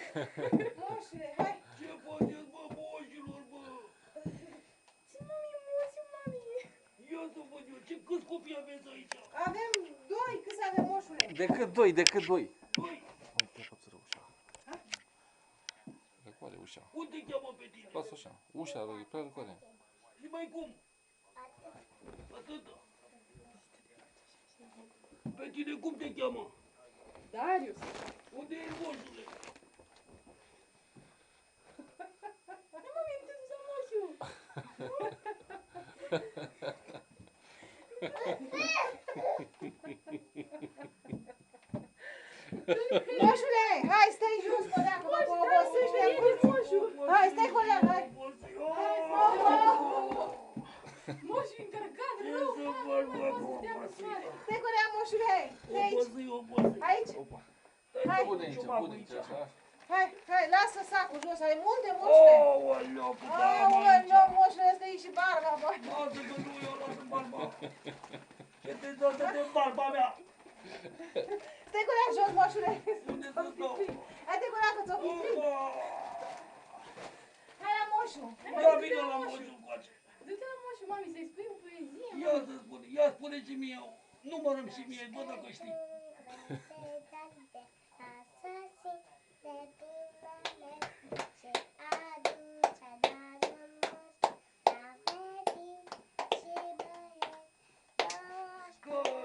Moșule, hai! Ce faceți, bă, moșilor, bă? Ce mami, moșu, mami! Ia să văd eu, câți copii aveți aici? Avem doi, câți avem, moșule? Decât doi, decât doi. Doi? Uite, pățără ușa. Răcoare ușa. Cum te cheamă pe tine? Lasă așa. Ușa e prea răcoare. Și mai cum? Atâta. Pe tine cum te cheamă? Darius! Unde e moșule? Hai, mami, am dus la moșu! Moșule, hai, stai jos, mă, dacă mă obosești de moșu! Hai, stai, coleg, hai! Moșu încărcat, rău! Stai, coleg, moșule, de aici! Aici? Hai, Pune aici, pune aici, așa. hai, lasă sacul jos, ai multe, moșule! Aoleu, cât am aici! Aoleu, moșule, ăsta e și barba, bă! Lasă că nu eu, lasă barba! Ce te dă de barba mea? Stai cu ea jos, moșule! Unde să stau? Hai-te cu ea că ți-o fi frig! Hai la moșu! Ia vină la moșul încoace! Du-te la moșu, mami, să-i spui o poezie. Ia să spune, ia spune și mie, numărăm și mie, bă, dacă știi.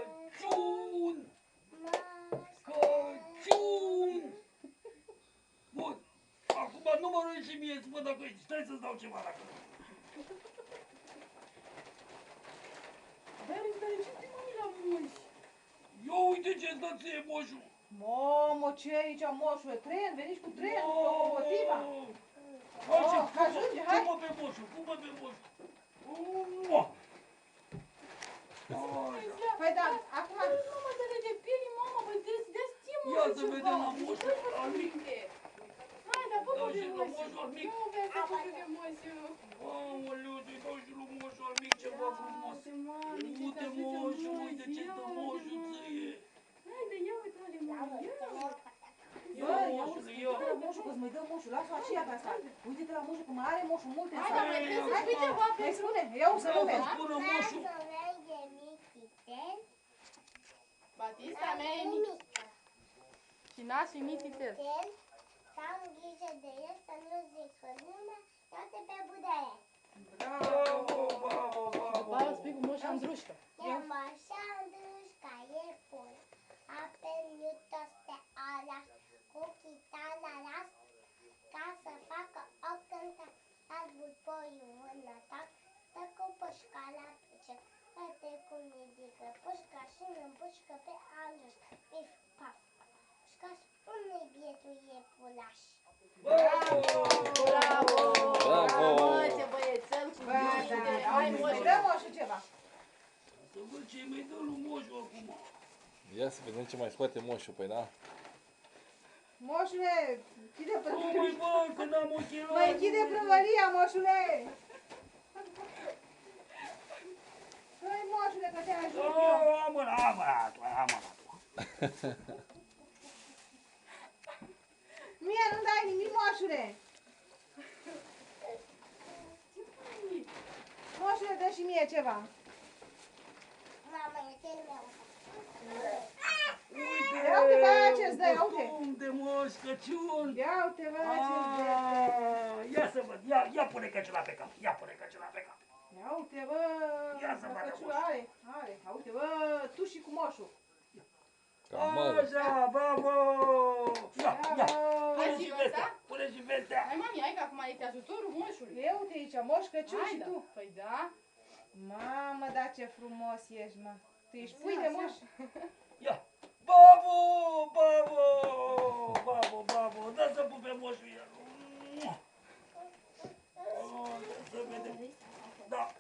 Căciun! Căciun! Bun, acum numărăm și mie, spune dacă știi, stai să-ți dau ceva dacă nu. Dar ce te mami la moș? Eu uite ce-ți dă ție, moșul! Mamă, ce e aici, moșule? Tren, veniți cu tren, cu locomotiva? Ajunge, hai! Pupă pe moșul, pupă pe moșul! Mua! Hai, da, acum... Mamă, tare de piele, mamă, băi, dă-ți ție, moșu, Ia să ceva. vedem la moșul al mic! Hai, dar pupă Dau pe și la moșu. moșul al mic! Nu vrea să pupe pe moșu. Aoleu, te dau și lui moșul al mic ceva frumos! Uite moșul, uite ce dă moșul ție! Hai, de ia uite ale mami, ia. Ia moșule, ia! Uite-te la moșul, că-ți mai dă moșul, lasă aceea pe asta. Uite-te la moșul, că mai are moșul multe în Hai, sală. dar mai trebuie să spui ceva pe... Mai spune, ia un să Vreau lume. să spună moșul! Batista mea e mic. Și nașul e mic titel. Să am grijă de el, să nu zică lumea, toate pe budaie. Bravo, bravo, bravo! Ba, spui cu moș Andrușca. E-am așa îndrușca, e pun. Apeniu toți pe alas, cu chitana las, ca să facă o cântă. Albul poiul înătat, stă cu pușca la picior. Uite cum ridică pușca și împușcă pe Andruș. Pif, paf, pușca spune bietul iepuraș. Bravo! Bravo! Bravo! Mă, ce băiețel cu Ba, grijă de... da, Hai, mai moșu. dă moșul ceva. Să văd ce mai dă lui moșul acum. Ia să vedem ce mai scoate moșul, păi da? Moșule, închide Ui, prăvălia. bă, când am ochelari! Mai închide prăvălia, moșule. Hai, moșule, că te ajut eu. Am mânat. Mie nu dai nimic, moșule. Moșule, dă și mie ceva. Mama, e cel meu. Uite! Ia uite, bă, ce-ți dă, ia uite. Costum de moș Crăciun! Ia uite, bă, ce-ți dă. Ia să văd, ia pune căciula pe cap, ia pune căciula pe cap. Ia uite, bă. Ia să vadă căciula moșul. are. Ia uite, bă, tu și cu moșul. Cam mare. Așa, bravo! Ia, Hai, pune și zi vestea, asta? pune și vestea. Hai, mami, hai că acum este ajutorul moșului. Ia uite aici, moș Crăciun Hai, și da. tu. Păi da. Mamă, da ce frumos ești, mă. Tu ești pui de moș? Ia, bravo, bravo, dă să pupe moșul el. Să vedem. Da,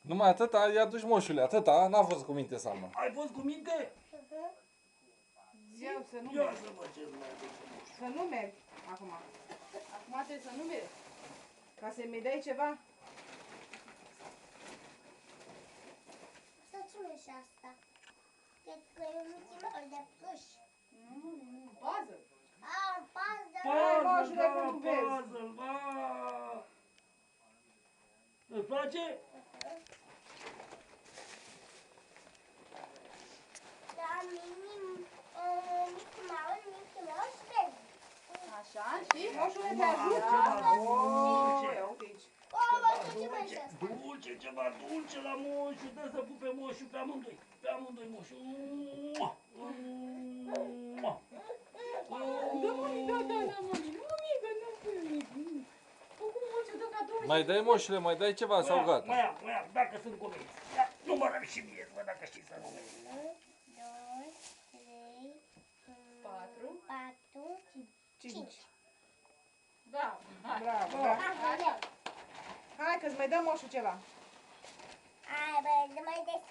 Numai atâta, i-a dus moșule, atâta, n-a fost cu minte Salma. ai fost cu minte? Ia să nu Ia mergi. să văd ce mai aduce moșul. Să nu mergi acum. Acum trebuie să nu mergi. Ca să-mi dai ceva. Să cine și asta? Cred că e mulțimea de pluș. Puzzle. Puzzle. Puzzle, da, puzzle, ba! Îți place? Da, Mickey Mouse, verde. Așa, și? Moșule, te ajută? Ceva Oh, dulce. ia uite aici. Ce mai este asta? Dulce, ceva dulce la moșu, dă să pupe moșu pe amândoi moșu. Mua! Mua! Da, mami, da, mami. Mami, da. Acum moșu dă cadou. Mai dai moșule, mai dai ceva sau gata? Mai am, dacă sunt comenzi. Numărăm și mie, să văd dacă știi să numeri. 2, 3, 4. 4, 5. Bravo. Hai. Bravo, da. Hai că-ți mai dăm moșul ceva. Hai, bă, mai des